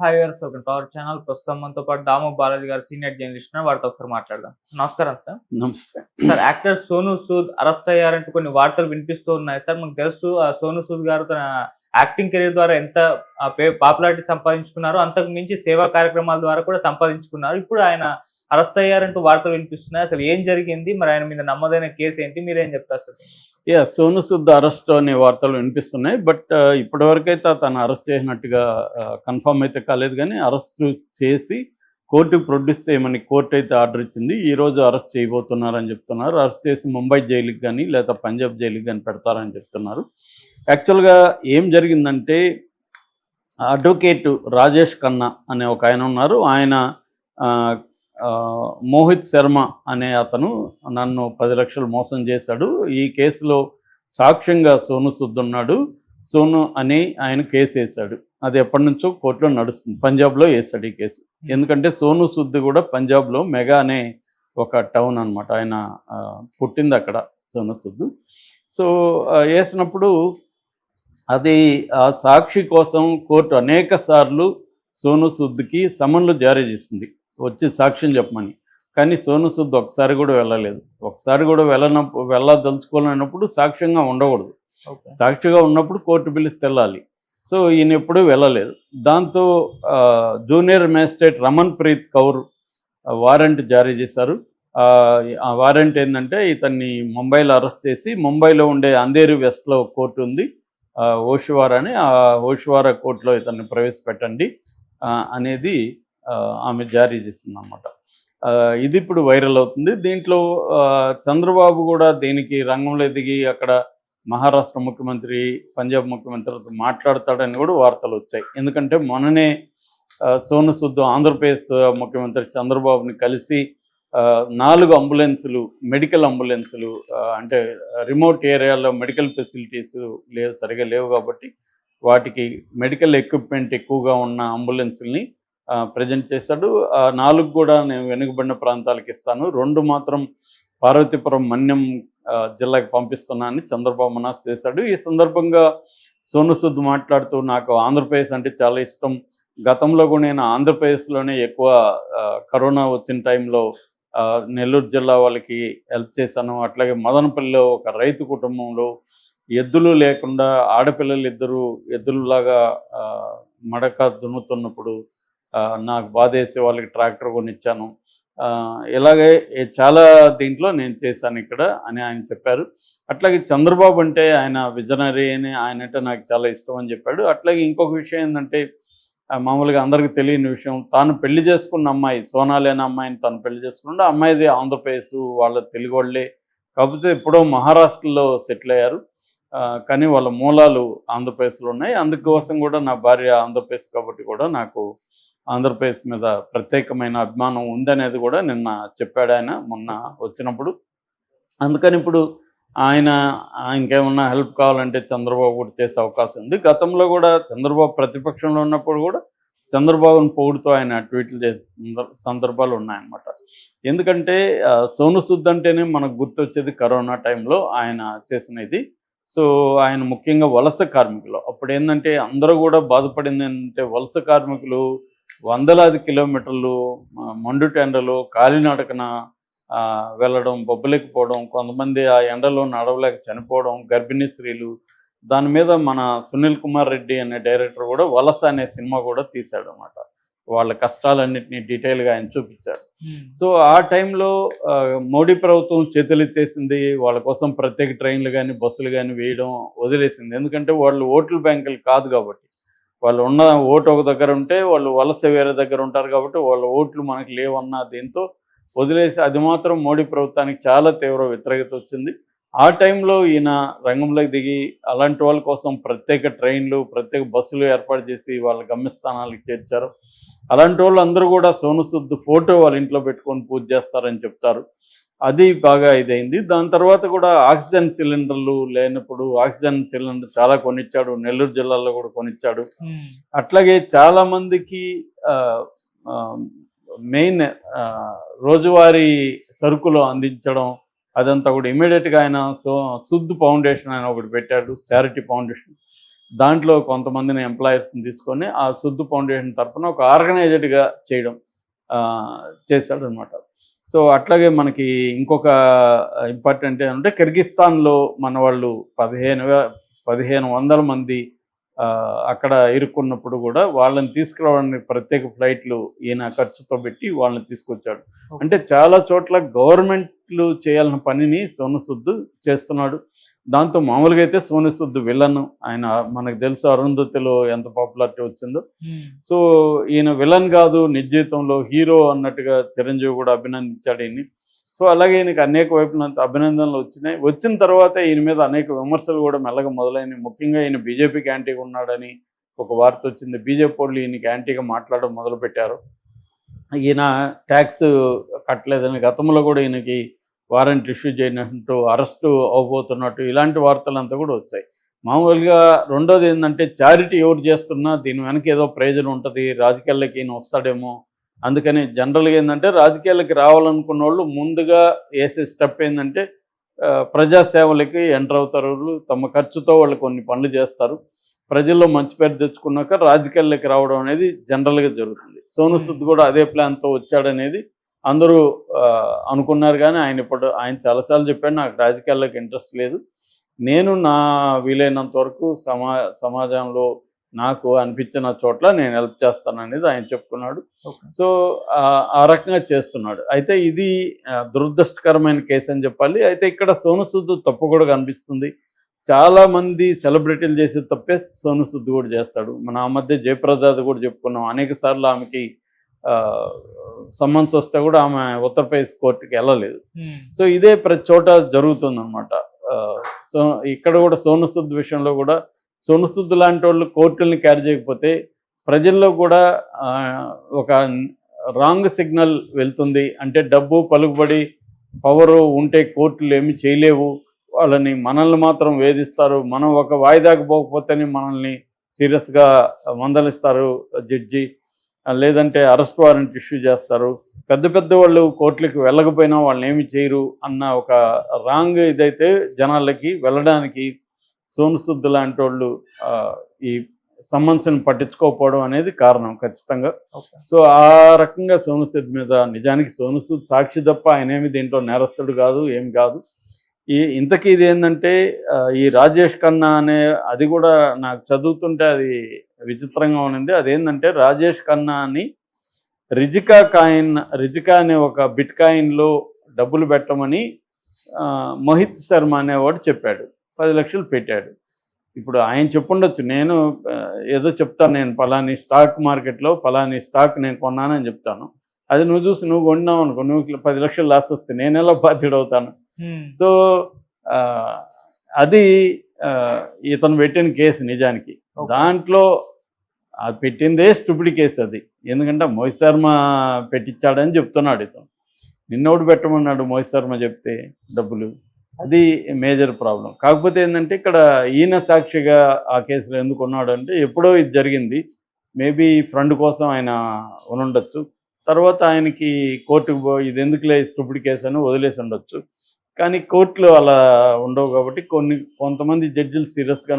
Hi గారు. Welcome to our channel. ప్రస్తుతం మనతో పాటు దాము బాలాజీ గారు సీనియర్ జర్నలిస్ట్ ఉన్నారు. వారితో ఒకసారి మాట్లాడదాం. నమస్కారం సార్. నమస్తే. Sir, actor Sonu Sood arrest అయ్యారంటూ కొన్ని వార్తలు వినిపిస్తూ ఉన్నాయి సార్. మనకు తెలుసు సోనూ సూద్ గారు తన యాక్టింగ్ కెరీర్ ద్వారా ఎంత పాపులారిటీ సంపాదించుకున్నారో, అంతకు మించి సేవా కార్యక్రమాల ద్వారా కూడా సంపాదించుకున్నారు. ఇప్పుడు ఆయన అరెస్ట్ అయ్యారంటూ వార్తలు వినిపిస్తున్నాయి. అసలు ఏం జరిగింది? మరి ఆయన మీద నమోదైన కేసు ఏంటి? మీరేం చెప్తారు సార్? సోను సూద్ అరెస్ట్ అనే వార్తలు వినిపిస్తున్నాయి. బట్ ఇప్పటివరకైతే అతను అరెస్ట్ చేసినట్టుగా కన్ఫర్మ్ అయితే కాలేదు. కానీ అరెస్ట్ చేసి కోర్టుకు ప్రొడ్యూస్ చేయమని కోర్టు అయితే ఆర్డర్ ఇచ్చింది. ఈరోజు అరెస్ట్ చేయబోతున్నారని చెప్తున్నారు. అరెస్ట్ చేసి ముంబై జైలుకి కానీ లేదా పంజాబ్ జైలుకి కానీ పెడతారని చెప్తున్నారు. యాక్చువల్గా ఏం జరిగిందంటే, అడ్వకేట్ రాజేష్ ఖన్నా అనే ఒక ఆయన ఉన్నారు. ఆయన మోహిత్ శర్మ అనే అతను నన్ను 10 లక్షలు మోసం చేశాడు, ఈ కేసులో సాక్ష్యంగా సోను సూద్ ఉన్నాడు, సోను అని ఆయన కేసు వేశాడు. అది ఎప్పటి నుంచో కోర్టులో నడుస్తుంది. పంజాబ్లో వేశాడు ఈ కేసు. ఎందుకంటే సోను సూద్ కూడా పంజాబ్లో మెగా అనే ఒక టౌన్ అనమాట. ఆయన పుట్టింది అక్కడ సోను సూద్. సో వేసినప్పుడు అది ఆ సాక్షి కోసం కోర్టు అనేక సార్లు సోను సూద్కి సమన్లు జారీ చేసింది, వచ్చి సాక్ష్యం చెప్పమని. కానీ సోను సూద్ ఒకసారి కూడా వెళ్ళలేదు. ఒకసారి కూడా వెళ్ళదలుచుకోలేనప్పుడు సాక్ష్యంగా ఉండకూడదు. సాక్షిగా ఉన్నప్పుడు కోర్టు పిలిస్తే వెళ్ళాలి. సో ఈయన ఎప్పుడూ వెళ్ళలేదు. దాంతో junior magistrate Raman Preet Kaur warrant జారీ చేశారు. ఆ వారెంట్ ఏంటంటే, ఇతన్ని ముంబైలో అరెస్ట్ చేసి, ముంబైలో ఉండే అంధేరి వెస్ట్లో కోర్టు ఉంది, ఓషివారా అని, ఆ ఓషివారా కోర్టులో ఇతన్ని ప్రవేశపెట్టండి అనేది ఆమె జారీ చేసింది అన్నమాట. ఇది ఇప్పుడు వైరల్ అవుతుంది. దీంట్లో చంద్రబాబు కూడా దీనికి రంగంలో దిగి అక్కడ మహారాష్ట్ర ముఖ్యమంత్రి, పంజాబ్ ముఖ్యమంత్రితో మాట్లాడతాడని కూడా వార్తలు వచ్చాయి. ఎందుకంటే మొన్ననే సోను సూద్ ఆంధ్రప్రదేశ్ ముఖ్యమంత్రి చంద్రబాబుని కలిసి 4 అంబులెన్సులు, మెడికల్ అంబులెన్సులు, అంటే రిమోట్ ఏరియాలో మెడికల్ ఫెసిలిటీస్ సరిగా లేవు కాబట్టి వాటికి మెడికల్ ఎక్విప్మెంట్ ఎక్కువగా ఉన్న అంబులెన్సుల్ని ప్రజెంట్ చేశాడు. 4 కూడా నేను వెనుకబడిన ప్రాంతాలకు ఇస్తాను, 2 మాత్రం పార్వతీపురం మన్యం జిల్లాకి పంపిస్తున్నానని చంద్రబాబు అనౌన్స్ చేశాడు. ఈ సందర్భంగా సోను సూద్ మాట్లాడుతూ, నాకు ఆంధ్రప్రదేశ్ అంటే చాలా ఇష్టం, గతంలో కూడా నేను ఆంధ్రప్రదేశ్లోనే ఎక్కువ కరోనా వచ్చిన టైంలో నెల్లూరు జిల్లా వాళ్ళకి హెల్ప్ చేశాను. అట్లాగే మదనపల్లిలో ఒక రైతు కుటుంబంలో ఎద్దులు లేకుండా ఆడపిల్లలు 2 ఎద్దులలాగా మడక దున్నుతున్నప్పుడు నాకు బాధేసి వాళ్ళకి ట్రాక్టర్ కొనిచ్చాను, ఇలాగే చాలా దీంట్లో నేను చేశాను ఇక్కడ అని ఆయన చెప్పారు. అట్లాగే చంద్రబాబు అంటే ఆయన విజనరీ అని, ఆయన అంటే నాకు చాలా ఇష్టం అని చెప్పాడు. అట్లాగే ఇంకొక విషయం ఏంటంటే, మామూలుగా అందరికీ తెలియని విషయం, తాను పెళ్లి చేసుకున్న అమ్మాయి సోనాలి అనే అమ్మాయిని తను పెళ్లి చేసుకున్నాడు. అమ్మాయిది ఆంధ్రప్రదేశ్, వాళ్ళ తెలుగు వాళ్ళే, కాకపోతే ఎప్పుడో మహారాష్ట్రలో సెటిల్ అయ్యారు. కానీ వాళ్ళ మూలాలు ఆంధ్రప్రదేశ్లో ఉన్నాయి. అందుకోసం కూడా నా భార్య ఆంధ్రప్రదేశ్ కాబట్టి కూడా నాకు ఆంధ్రప్రదేశ్ మీద ప్రత్యేకమైన అభిమానం ఉందనేది కూడా నిన్న చెప్పాడు ఆయన మొన్న వచ్చినప్పుడు. అందుకని ఇప్పుడు ఆయనకేమన్నా హెల్ప్ కావాలంటే చంద్రబాబు కూడా చేసే అవకాశం ఉంది. గతంలో కూడా చంద్రబాబు ప్రతిపక్షంలో ఉన్నప్పుడు కూడా చంద్రబాబును పొగుడుతూ ఆయన ట్వీట్లు చేసిన సందర్భాలు ఉన్నాయన్నమాట. ఎందుకంటే సోను సూద్ అంటేనే మనకు గుర్తొచ్చేది కరోనా టైంలో ఆయన చేసిన ఇది. సో ఆయన ముఖ్యంగా వలస కార్మికులు, అప్పుడు ఏంటంటే అందరూ కూడా బాధపడింది ఏంటంటే, వలస కార్మికులు వందలాది కిలోమీటర్లు మండుటెండలు కాలినడకన వెళ్ళడం, బొబ్బలేకపోవడం, కొంతమంది ఆ ఎండలో నడవలేక చనిపోవడం, గర్భిణీ స్త్రీలు. దాని మీద మన సునీల్ కుమార్ రెడ్డి అనే డైరెక్టర్ కూడా వలస అనే సినిమా కూడా తీశాడు అన్నమాట. వాళ్ళ కష్టాలన్నింటినీ డీటెయిల్గా ఆయన చూపించాడు. సో ఆ టైంలో మోడీ ప్రభుత్వం చేతులెత్తేసింది, వాళ్ళ కోసం ప్రత్యేక ట్రైన్లు కానీ బస్సులు కానీ వేయడం వదిలేసింది. ఎందుకంటే వాళ్ళు ఓట్ల బ్యాంకులు కాదు కాబట్టి, వాళ్ళు ఉన్న ఓటు ఒక దగ్గర ఉంటే వాళ్ళు వలస వేరే దగ్గర ఉంటారు కాబట్టి వాళ్ళ ఓట్లు మనకు లేవన్న దీంతో వదిలేసి, అది మాత్రం మోడీ ప్రభుత్వానికి చాలా తీవ్ర వ్యతిరేకత వచ్చింది. ఆ టైంలో ఈయన రంగంలోకి దిగి అలాంటి వాళ్ళ కోసం ప్రత్యేక ట్రైన్లు, ప్రత్యేక బస్సులు ఏర్పాటు చేసి వాళ్ళ గమ్యస్థానాలకు చేర్చారు. అలాంటి వాళ్ళు అందరూ కూడా సోను సూద్ ఫోటో వాళ్ళ ఇంట్లో పెట్టుకొని పూజ చేస్తారని చెప్తారు. అది బాగా ఇదైంది. దాని తర్వాత కూడా ఆక్సిజన్ సిలిండర్లు లేనప్పుడు ఆక్సిజన్ సిలిండర్ చాలా కొనిచ్చాడు, నెల్లూరు జిల్లాలో కూడా కొనిచ్చాడు. అట్లాగే చాలామందికి మెయిన్ రోజువారీ సరుకులు అందించడం, అదంతా కూడా ఇమీడియట్గా ఆయన సూద్ ఫౌండేషన్ ఆయన ఒకటి పెట్టాడు, చారిటీ ఫౌండేషన్. దాంట్లో కొంతమందిని ఎంప్లాయర్స్ని తీసుకొని ఆ సుద్దు ఫౌండేషన్ తరఫున ఒక ఆర్గనైజ్డ్గా చేయడం చేశాడనమాట. సో అట్లాగే మనకి ఇంకొక ఇంపార్టెంట్ ఏంటంటే కిర్గిస్తాన్లో మన వాళ్ళు 1500 మంది అక్కడ ఇరుక్కున్నప్పుడు కూడా వాళ్ళని తీసుకురావడానికి ప్రత్యేక ఫ్లైట్లు ఈయన ఖర్చుతో పెట్టి వాళ్ళని తీసుకొచ్చాడు. అంటే చాలా చోట్ల గవర్నమెంట్లు చేయాల్సిన పనిని సోను సూద్ చేస్తున్నాడు. దాంతో మామూలుగా అయితే సోను సూద్ విలన్, ఆయన మనకు తెలుసు అరుంధతిలో ఎంత పాపులారిటీ వచ్చిందో. సో ఈయన విలన్ కాదు, నిజ జీవితంలో హీరో అన్నట్టుగా చిరంజీవి కూడా అభినందించాడు ఈయన్ని. సో అలాగే ఈయనకి అనేక వైపున అభినందనలు వచ్చినాయి. వచ్చిన తర్వాత ఈయన మీద అనేక విమర్శలు కూడా మెల్లగా మొదలైనవి. ముఖ్యంగా ఈయన బీజేపీకి యాంటీగా ఉన్నాడని ఒక వార్త వచ్చింది. బీజేపీ వాళ్ళు ఈయనకి యాంటీగా మాట్లాడడం మొదలుపెట్టారు. ఈయన ట్యాక్స్ కట్టలేదని, గతంలో కూడా ఈయనకి వారెంట్ ఇష్యూ చేయనట్టు, అరెస్టు అవ్వబోతున్నట్టు ఇలాంటి వార్తలంతా కూడా వచ్చాయి. మామూలుగా రెండోది ఏంటంటే చారిటీ ఎవరు చేస్తున్నా దీని వెనక ఏదో ప్రయోజనం ఉంటుంది, రాజకీయాల్లోకి ఈయన వస్తాడేమో. అందుకని జనరల్గా ఏంటంటే రాజకీయాలకి రావాలనుకున్న వాళ్ళు ముందుగా వేసే స్టెప్ ఏంటంటే ప్రజాసేవలకి ఎంటర్ అవుతారు. తమ ఖర్చుతో వాళ్ళు కొన్ని పనులు చేస్తారు. ప్రజల్లో మంచి పేరు తెచ్చుకున్నాక రాజకీయాల్లోకి రావడం అనేది జనరల్గా జరుగుతుంది. సోను సూద్ కూడా అదే ప్లాన్తో వచ్చాడనేది అందరూ అనుకున్నారు. కానీ ఆయన చాలాసార్లు చెప్పాడు, నాకు రాజకీయాల్లోకి ఇంట్రెస్ట్ లేదు, నేను నా వీలైనంత వరకు సమాజంలో నాకు అనిపించిన చోట్ల నేను హెల్ప్ చేస్తాననేది ఆయన చెప్పుకున్నాడు. సో ఆ రకంగా చేస్తున్నాడు. అయితే ఇది దురదృష్టకరమైన కేసు అని చెప్పాలి. అయితే ఇక్కడ సోను సూద్ తప్పు కూడా కనిపిస్తుంది. చాలామంది సెలబ్రిటీలు చేసే తప్పే సోను సూద్ కూడా చేస్తాడు. మన ఆ మధ్య జయప్రదాది కూడా చెప్పుకున్నాం. అనేక సార్లు ఆమెకి సమ్మన్స్ వస్తే కూడా ఆమె ఉత్తరప్రదేశ్ కోర్టుకి వెళ్ళలేదు. సో ఇదే ప్రతి చోట జరుగుతుందన్నమాట. సో ఇక్కడ కూడా సోను సూద్ విషయంలో కూడా సోను సూద్ లాంటి వాళ్ళు కోర్టుల్ని క్యారీ చేయకపోతే ప్రజల్లో కూడా ఒక రాంగ్ సిగ్నల్ వెళ్తుంది. అంటే డబ్బు, పలుకుబడి, పవరు ఉంటే కోర్టులు ఏమి చేయలేవు, మనల్ని మాత్రం వేధిస్తారు, మనం ఒక వాయిదాకు పోకపోతేనే మనల్ని సీరియస్గా మందలిస్తారు జడ్జి, లేదంటే అరెస్ట్ వారెంట్ ఇష్యూ చేస్తారు, పెద్ద పెద్ద వాళ్ళు కోర్టులకు వెళ్ళకపోయినా వాళ్ళని ఏమి చేయరు అన్న ఒక రాంగ్ ఇదైతే జనాలకి వెళ్ళడానికి సోను సూద్ లాంటి వాళ్ళు ఈ సమ్మన్స్ని పట్టించుకోకపోవడం అనేది కారణం ఖచ్చితంగా. సో ఆ రకంగా సోను సూద్ మీద, నిజానికి సోను సూద్ సాక్షి తప్ప ఆయనేమి దీంట్లో నేరస్తుడు కాదు, ఏం కాదు. ఇంతకీ ఇది ఏంటంటే ఈ రాజేష్ ఖన్నా అనే, అది కూడా నాకు చదువుతుంటే అది విచిత్రంగా ఉన్నది. అదేంటంటే రాజేష్ ఖన్నా అని రిజికా అనే ఒక బిట్ కాయిన్లో డబ్బులు పెట్టమని మోహిత్ శర్మ అనేవాడు చెప్పాడు. 10 లక్షలు పెట్టాడు. ఇప్పుడు ఆయన చెప్పుండొచ్చు, నేను ఏదో చెప్తాను, నేను పలాని స్టాక్ మార్కెట్లో పలాని స్టాక్ నేను కొన్నానని చెప్తాను. అది నువ్వు చూసి నువ్వు కొన్నావు అనుకో, నువ్వు 10 లక్షలు లాస్ వస్తే నేను ఎలా బాధ్యుడవుతాను? సో అది ఇతను పెట్టిన కేసు నిజానికి. దాంట్లో అది పెట్టిందే స్టూపిడ్ కేసు అది. ఎందుకంటే మోహిత్ శర్మ పెట్టించాడని చెప్తున్నాడు ఇతను. నిన్నోడు పెట్టమన్నాడు మోహిత్ శర్మ చెప్తే డబ్బులు. అది మేజర్ ప్రాబ్లం. కాకపోతే ఏంటంటే ఇక్కడ ఈయన సాక్షిగా ఆ కేసులో ఎందుకు ఉన్నాడు అంటే ఎప్పుడో ఇది జరిగింది. మేబీ ఫ్రెండ్ కోసం ఆయన ఉండొచ్చు. తర్వాత ఆయనకి కోర్టుకు ఇది ఎందుకులే స్టూపిడ్ కేసు అని వదిలేసి ఉండొచ్చు. కానీ కోర్టులో అలా ఉండవు కాబట్టి కొంతమంది జడ్జిలు సీరియస్గా